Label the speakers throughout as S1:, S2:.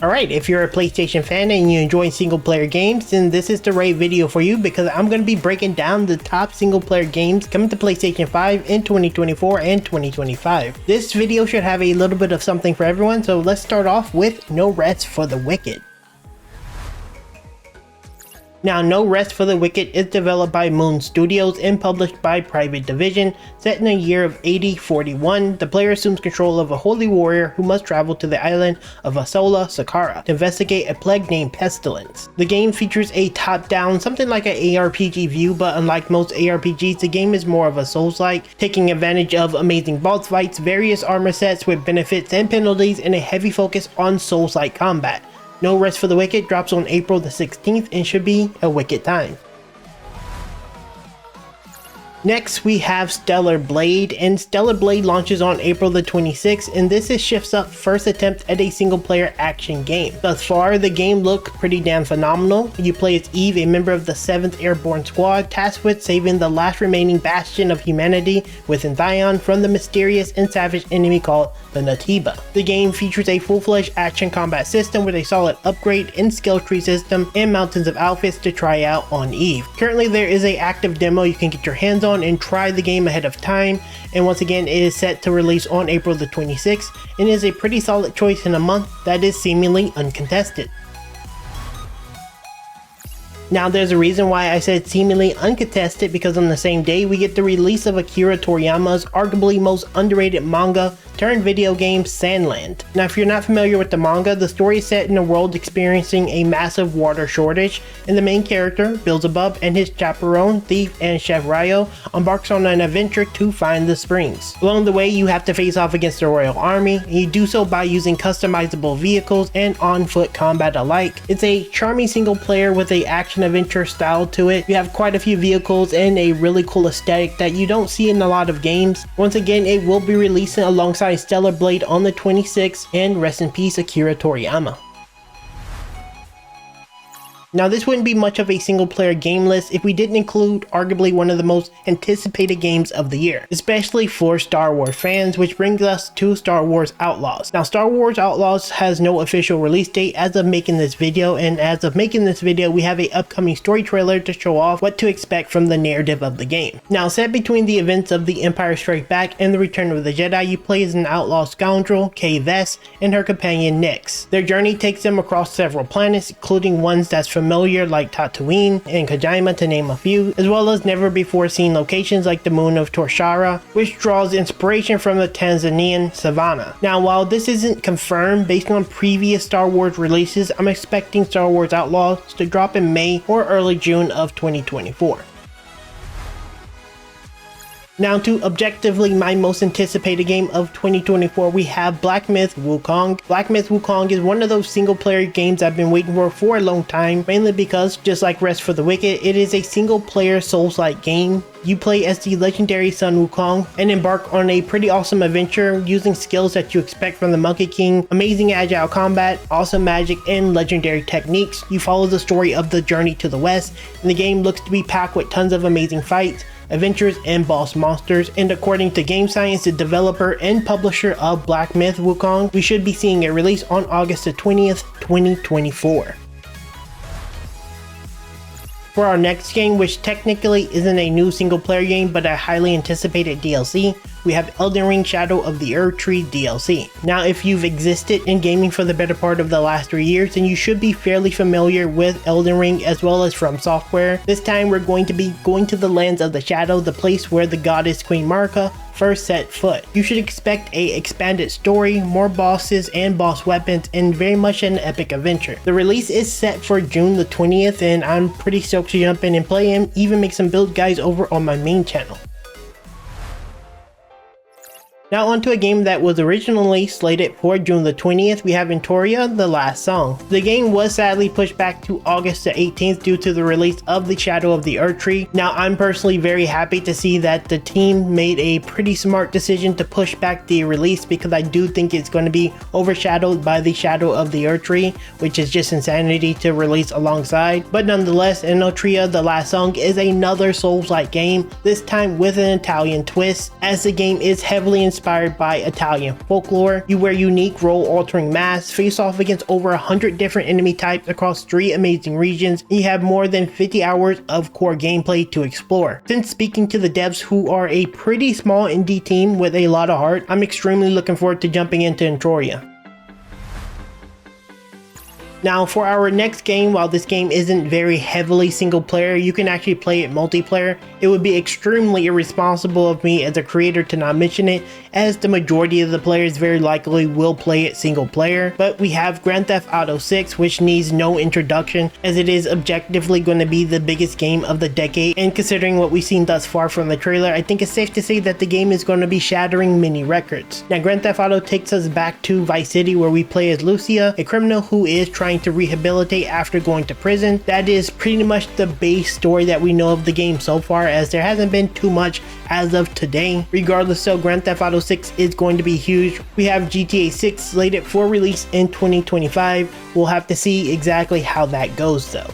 S1: Alright, if you're a PlayStation fan and you enjoy single player games, then this is the right video for you because I'm going to be breaking down the top single player games coming to PlayStation 5 in 2024 and 2025. This video should have a little bit of something for everyone, so let's start off with No Rest for the Wicked. Now, No Rest for the Wicked is developed by Moon Studios and published by Private Division. Set in a year of 8041, the player assumes control of a holy warrior who must travel to the island of Asola Sakara to investigate a plague named Pestilence. The game features a top-down, something like an ARPG view, but unlike most ARPGs, the game is more of a Souls-like, taking advantage of amazing boss fights, various armor sets with benefits and penalties, and a heavy focus on Souls-like combat. No Rest for the Wicked drops on April the 16th and should be a wicked time. Next, we have Stellar Blade, and Stellar Blade launches on April the 26th, and this is Shift's Up first attempt at a single player action game. Thus far, the game looked pretty damn phenomenal. You play as Eve, a member of the 7th Airborne Squad, tasked with saving the last remaining bastion of humanity within Zion from the mysterious and savage enemy called the Natiba. The game features a full-fledged action combat system with a solid upgrade and skill tree system and mountains of outfits to try out on Eve. Currently, there is an active demo you can get your hands on and try the game ahead of time, and once again it is set to release on April the 26th and is a pretty solid choice in a month that is seemingly uncontested. Now, there's a reason why I said seemingly uncontested, because on the same day we get the release of Akira Toriyama's arguably most underrated manga turned video game, Sandland. Now, if you're not familiar with the manga, the story is set in a world experiencing a massive water shortage, and the main character, Beelzebub, and his chaperone, thief, and Chef Ryo embarks on an adventure to find the springs. Along the way, you have to face off against the royal army, and you do so by using customizable vehicles and on-foot combat alike. It's a charming single player with a action-adventure style to it. You have quite a few vehicles and a really cool aesthetic that you don't see in a lot of games. Once again, it will be releasing alongside Stellar Blade on the 26th, and rest in peace Akira Toriyama. Now, this wouldn't be much of a single player game list if we didn't include arguably one of the most anticipated games of the year, especially for Star Wars fans, which brings us to Star Wars Outlaws. Now, Star Wars Outlaws has no official release date as of making this video, and as of making this video we have an upcoming story trailer to show off what to expect from the narrative of the game. Now, set between the events of The Empire Strikes Back and The Return of the Jedi, you play as an outlaw scoundrel, Kay Vess, and her companion Nix. Their journey takes them across several planets, including ones that's familiar like Tatooine and Kojima, to name a few, as well as never before seen locations like the moon of Torshara, which draws inspiration from the Tanzanian savannah. Now, while this isn't confirmed based on previous Star Wars releases, I'm expecting Star Wars Outlaws to drop in May or early June of 2024. Now, to objectively my most anticipated game of 2024, we have Black Myth Wukong. Black Myth Wukong is one of those single player games I've been waiting for a long time, mainly because, just like Rest for the Wicked, it is a single player Souls-like game. You play as the legendary Sun Wukong and embark on a pretty awesome adventure using skills that you expect from the Monkey King, amazing agile combat, awesome magic, and legendary techniques. You follow the story of the journey to the west, and the game looks to be packed with tons of amazing fights, adventures, and boss monsters, and according to Game Science, the developer and publisher of Black Myth Wukong, we should be seeing a release on August the 20th, 2024. For our next game, which technically isn't a new single player game but a highly anticipated DLC, we have Elden Ring Shadow of the Erdtree DLC. Now, if you've existed in gaming for the better part of the last 3 years, then you should be fairly familiar with Elden Ring as well as From Software. This time we're going to be going to the lands of the Shadow, the place where the goddess Queen Marika first set foot. You should expect a expanded story, more bosses and boss weapons, and very much an epic adventure. The release is set for June the 20th, and I'm pretty stoked to jump in and play him, even make some build guides over on my main channel. Now onto a game that was originally slated for June the 20th, we have Enotria: The Last Song. The game was sadly pushed back to August the 18th due to the release of the Shadow of the Erdtree. Now, I'm personally very happy to see that the team made a pretty smart decision to push back the release, because I do think it's going to be overshadowed by the Shadow of the Erdtree, which is just insanity to release alongside. But nonetheless, Enotria: The Last Song is another Souls-like game, this time with an Italian twist, as the game is heavily inspired inspired by Italian folklore. You wear unique role-altering masks, face off against over 100 different enemy types across 3 amazing regions, and you have more than 50 hours of core gameplay to explore. Since speaking to the devs, who are a pretty small indie team with a lot of heart, I'm extremely looking forward to jumping into Erdtree. Now for our next game, while this game isn't very heavily single player, you can actually play it multiplayer. It would be extremely irresponsible of me as a creator to not mention it, as the majority of the players very likely will play it single player. But we have Grand Theft Auto 6, which needs no introduction, as it is objectively going to be the biggest game of the decade, and considering what we've seen thus far from the trailer, I think it's safe to say that the game is going to be shattering many records. Now Grand Theft Auto takes us back to Vice City, where we play as Lucia, a criminal who is trying to rehabilitate after going to prison. That is pretty much the base story that we know of the game so far, as there hasn't been too much as of today. Regardless, so Grand Theft Auto 6 is going to be huge. We have GTA 6 slated for release in 2025. We'll have to see exactly how that goes though.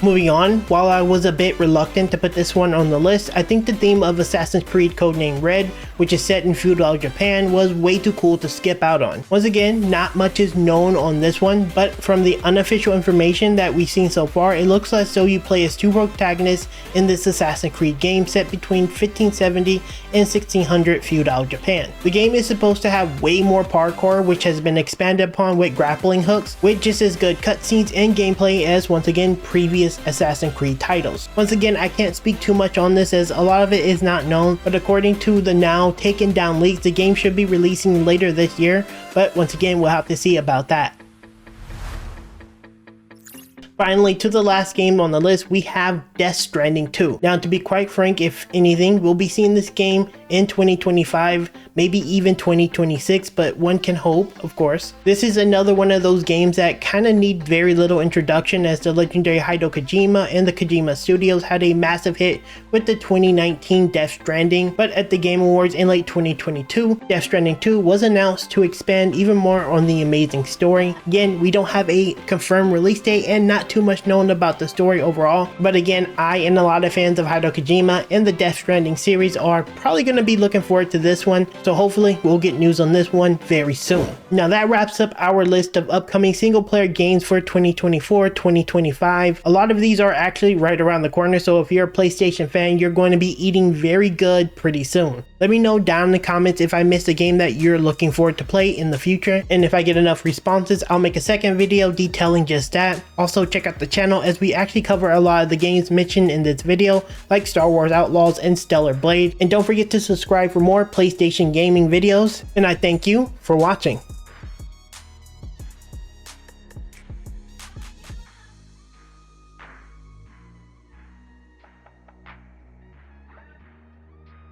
S1: Moving on, while I was a bit reluctant to put this one on the list, I think the theme of Assassin's Creed Codename Red, which is set in feudal Japan, was way too cool to skip out on. Once again, not much is known on this one, but from the unofficial information that we've seen so far, it looks like so you play as 2 protagonists in this Assassin's Creed game set between 1570 and 1600 feudal Japan. The game is supposed to have way more parkour, which has been expanded upon with grappling hooks, with just as good cutscenes and gameplay as once again previous Assassin's Creed titles. Once again, I can't speak too much on this as a lot of it is not known, but according to the now taken down leaks, the game should be releasing later this year, but once again, we'll have to see about that. Finally, to the last game on the list, we have Death Stranding 2. Now, to be quite frank, if anything, we'll be seeing this game in 2025, maybe even 2026, but one can hope, of course. This is another one of those games that kind of need very little introduction, as the legendary Hideo Kojima and the Kojima Studios had a massive hit with the 2019 Death Stranding, but at the Game Awards in late 2022, Death Stranding 2 was announced to expand even more on the amazing story. Again, we don't have a confirmed release date and not too much known about the story overall, but again, I and a lot of fans of Hideo Kojima and the Death Stranding series are probably going to be looking forward to this one, so hopefully we'll get news on this one very soon. Now that wraps up our list of upcoming single player games for 2024-2025. A lot of these are actually right around the corner, so if you're a PlayStation fan, you're going to be eating very good pretty soon. Let me know down in the comments if I missed a game that you're looking forward to play in the future, and if I get enough responses, I'll make a second video detailing just that. Also check out the channel, as we actually cover a lot of the games mentioned in this video, like Star Wars Outlaws and Stellar Blade, and don't forget to subscribe for more PlayStation gaming videos, and I thank you for watching.